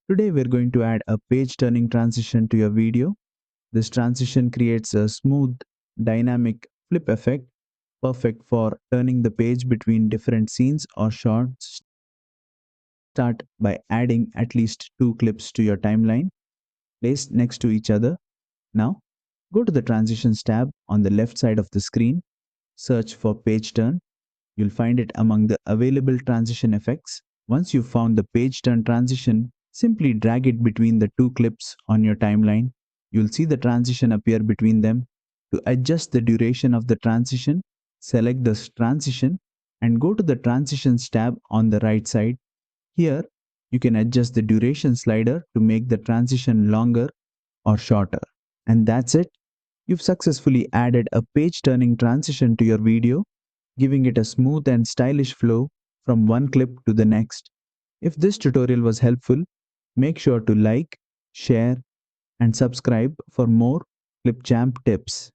Today we're going to add a page turning transition to your video. This transition creates a smooth, dynamic flip effect, perfect for turning the page between different scenes or shots. Start by adding at least two clips to your timeline, placed next to each other. Now, go to the Transitions tab on the left side of the screen, search for Page Turn. You'll find it among the available transition effects. Once you've found the page turn transition, simply drag it between the two clips on your timeline. You'll see the transition appear between them. To adjust the duration of the transition, select the transition and go to the Transitions tab on the right side. Here, you can adjust the duration slider to make the transition longer or shorter. And that's it. You've successfully added a page turning transition to your video, giving it a smooth and stylish flow from one clip to the next. If this tutorial was helpful, make sure to like, share, and subscribe for more Clipchamp tips.